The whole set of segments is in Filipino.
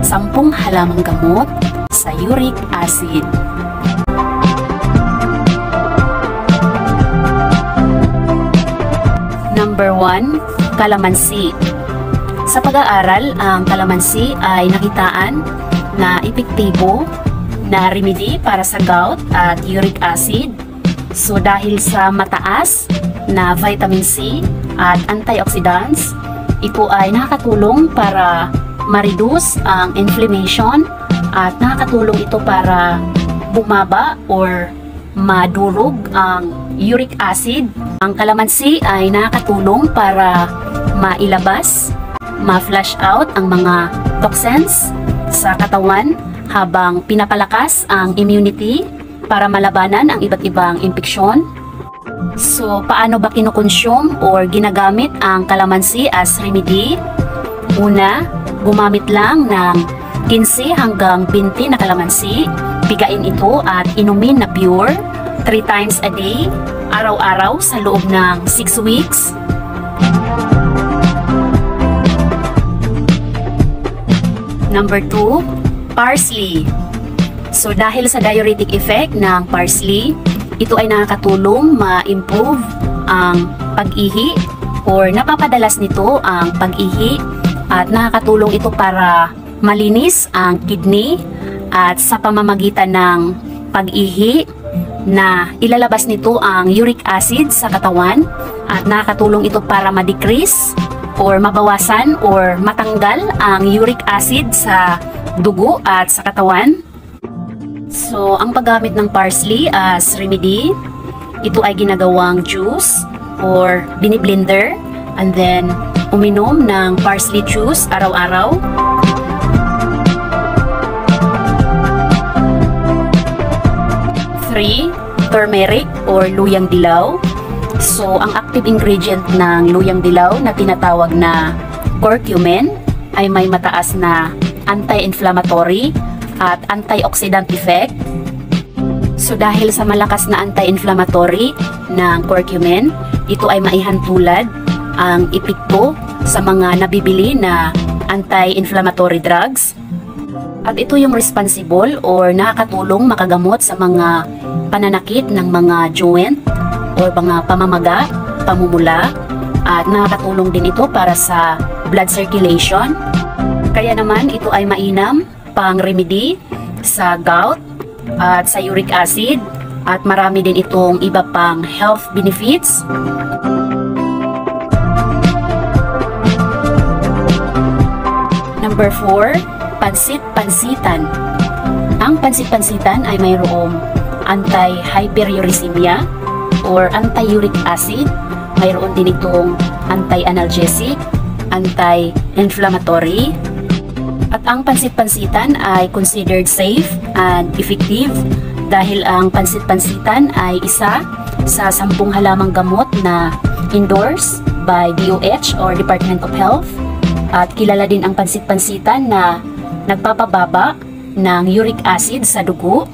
10 halamang gamot sa uric acid. Number 1, kalamansi. Sa pag-aaral, ang kalamansi ay nakitaan na epektibo na remedy para sa gout at uric acid. So dahil sa mataas na vitamin C at antioxidants, ito ay nakakatulong para ma-reduce ang inflammation at nakakatulong ito para bumaba or madurog ang uric acid. Ang kalamansi ay nakakatulong para mailabas, ma-flush out ang mga toxins sa katawan habang pinapalakas ang immunity para malabanan ang iba't ibang impeksyon. So, paano ba kinukonsume or ginagamit ang kalamansi as remedy? Una, gumamit lang ng 15 hanggang 20 na kalamansi. Pigain ito at inumin na pure 3 times a day, araw-araw sa loob ng 6 weeks. Number 2, parsley. So dahil sa diuretic effect ng parsley, ito ay nakakatulong ma-improve ang pag-ihi or napapadalas nito ang pag-ihi at nakakatulong ito para malinis ang kidney at sa pamamagitan ng pag-ihi na ilalabas nito ang uric acid sa katawan at nakakatulong ito para ma-decrease or mabawasan or matanggal ang uric acid sa dugo at sa katawan. So, ang paggamit ng parsley as remedy, ito ay ginagawang juice or biniblender and then uminom ng parsley juice araw-araw. Turmeric or luyang dilaw. So, ang active ingredient ng luyang dilaw na tinatawag na curcumin ay may mataas na anti-inflammatory at antioxidant effect. So, dahil sa malakas na anti-inflammatory ng curcumin, ito ay maihantulad ang epekto sa mga nabibili na anti-inflammatory drugs. At ito yung responsible or nakakatulong makagamot sa mga pananakit ng mga joint or mga pamamaga, pamumula, at nakakatulong din ito para sa blood circulation. Kaya naman ito ay mainam pang remedy sa gout at sa uric acid at marami din itong iba pang health benefits. Number 4, pansit-pansitan. Ang pansit-pansitan ay mayroong anti-hyperuricemia or anti-uric acid. Mayroon din itong anti-analgesic, anti-inflammatory. At ang pansit-pansitan ay considered safe and effective dahil ang pansit-pansitan ay isa sa 10 halamang gamot na endorsed by DOH or Department of Health. At kilala din ang pansit-pansitan na nagpapababa ng uric acid sa dugo.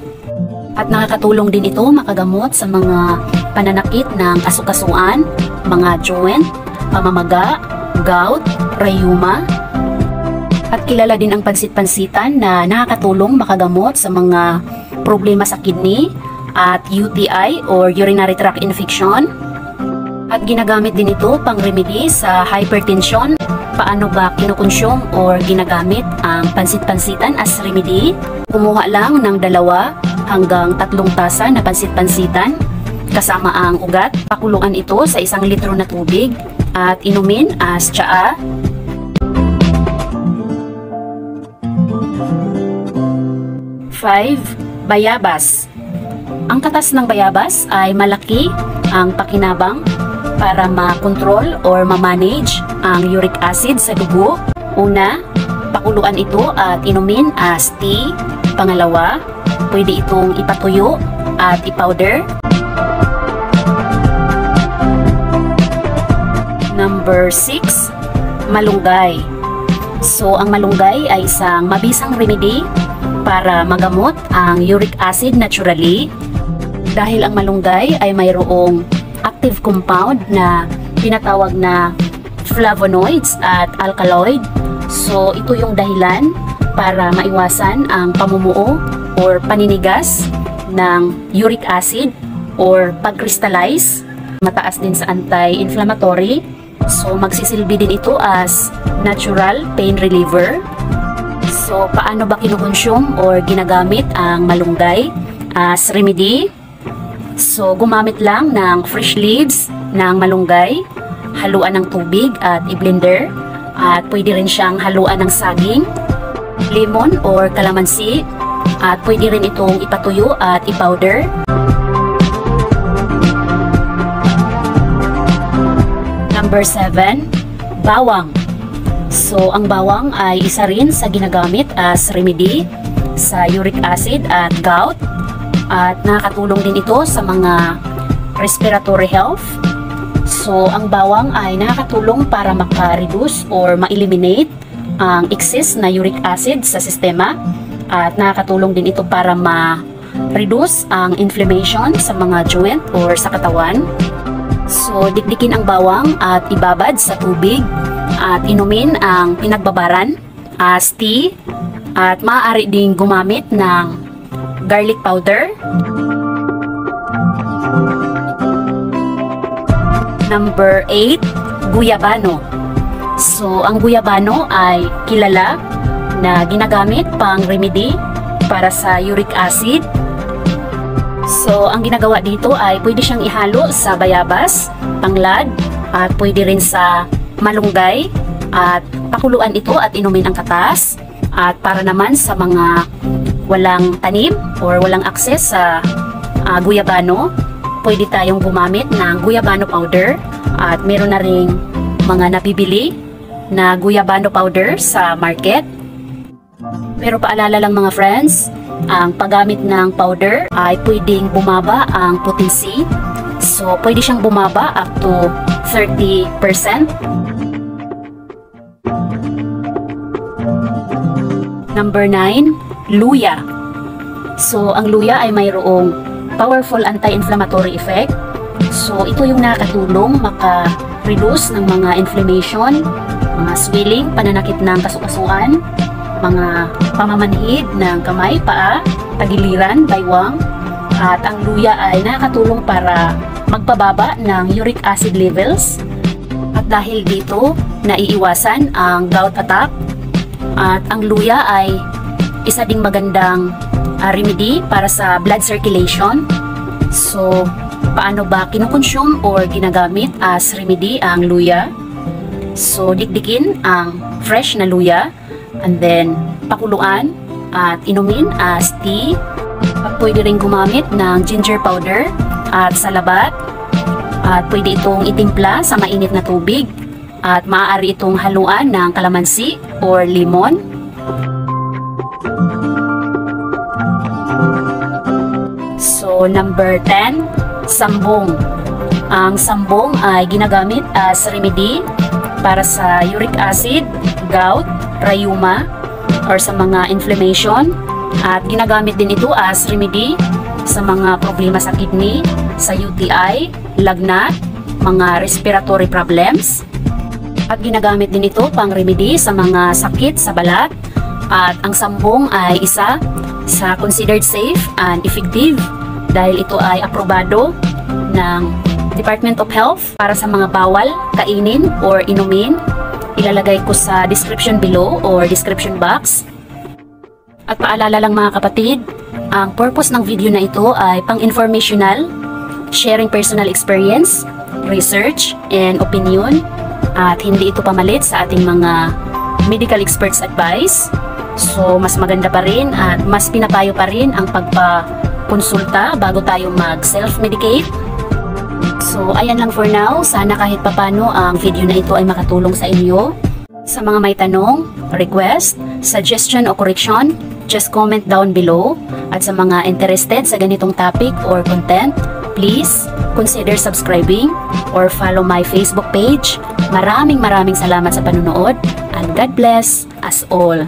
At nakakatulong din ito makagamot sa mga pananakit ng kasukasuan, mga joint, pamamaga, gout, rheuma. At kilala din ang pansit-pansitan na nakakatulong makagamot sa mga problema sa kidney at UTI or urinary tract infection. At ginagamit din ito pang remedy sa hypertension. Paano ba kinukonsume or ginagamit ang pansit-pansitan as remedy? Kumuha lang ng 2 hanggang 3 tasa na pansit-pansitan kasama ang ugat. Pakuluan ito sa 1 litro na tubig at inumin as tsaa. Bayabas. Ang katas ng bayabas ay malaki ang pakinabang para ma-control or ma-manage ang uric acid sa dugo. Una, pakuluan ito at inumin as tea. Pangalawa, pwede itong ipatuyo at ipowder. Number 6, malunggay. So, ang malunggay ay isang mabisang remedy para magamot ang uric acid naturally. Dahil ang malunggay ay mayroong active compound na tinatawag na flavonoids at alkaloid. So, ito yung dahilan para maiwasan ang pamumuo or paninigas ng uric acid or pag-crystallize. Mataas din sa anti-inflammatory. So magsisilbi din ito as natural pain reliever. So paano ba kinukonsume or ginagamit ang malunggay as remedy? So gumamit lang ng fresh leaves ng malunggay, haluan ng tubig at i-blender. At pwede rin siyang haluan ng saging, lemon or kalamansi, at pwede rin itong ipatuyo at i-powder. Number 7, bawang. So ang bawang ay isa rin sa ginagamit as remedy sa uric acid at gout, at nakakatulong din ito sa mga respiratory health. So ang bawang ay nakakatulong para maka-reduce or ma-eliminate ang excess na uric acid sa sistema, at nakakatulong din ito para ma-reduce ang inflammation sa mga joint or sa katawan. So dikdikin ang bawang at ibabad sa tubig at inumin ang pinagbabaran as tea, at maaari ding gumamit ng garlic powder. Number 8, guyabano. So ang guyabano ay kilala na ginagamit pang remedy para sa uric acid. So ang ginagawa dito ay pwede siyang ihalo sa bayabas, tanglad, at pwede rin sa malunggay, at pakuluan ito at inumin ang katas. At para naman sa mga walang tanim or walang access sa guyabano, pwede tayong gumamit ng guyabano powder, at meron na ring mga nabibili na guyabano powder sa market. Pero paalala lang mga friends, ang paggamit ng powder ay pwedeng bumaba ang potency. So pwede siyang bumaba up to 30%. Number 9, luya. So ang luya ay mayroong powerful anti-inflammatory effect. So ito yung nakakatulong maka-reduce ng mga inflammation, mga swelling, pananakit ng kasukasuan, mga pamamanhid ng kamay, paa, tagiliran, baywang. At ang luya ay nakakatulong para magpababa ng uric acid levels. At dahil dito, naiiwasan ang gout attack. At ang luya ay isa ding magandang remedy para sa blood circulation. So, paano ba kinukonsume or ginagamit as remedy ang luya? So, dikdikin ang fresh na luya, and then pakuluan at inumin as tea. At pwede rin gumamit ng ginger powder at salabat, at pwede itong itimpla sa mainit na tubig, at maaari itong haluan ng kalamansi or lemon. So number 10, sambong. Ang sambong ay ginagamit as remedy para sa uric acid, gout, rheuma, or sa mga inflammation, at ginagamit din ito as remedy sa mga problema sa kidney, sa UTI, lagnat, mga respiratory problems, at ginagamit din ito pang remedy sa mga sakit sa balat. At ang sambong ay isa sa considered safe and effective dahil ito ay aprobado ng Department of Health para sa mga bawal kainin or inumin. Ilalagay ko sa description below or description box. At paalala lang mga kapatid, ang purpose ng video na ito ay pang-informational, sharing personal experience, research, and opinion, at hindi ito pamalit sa ating mga medical experts advice. So mas maganda pa rin at mas pinapayo pa rin ang pagpakonsulta bago tayo mag-self-medicate. So ayan lang for now. Sana kahit papano ang video na ito ay makatulong sa inyo. Sa mga may tanong, request, suggestion o correction, just comment down below. At sa mga interested sa ganitong topic or content, please consider subscribing or follow my Facebook page. Maraming salamat sa panunood, and God bless us all.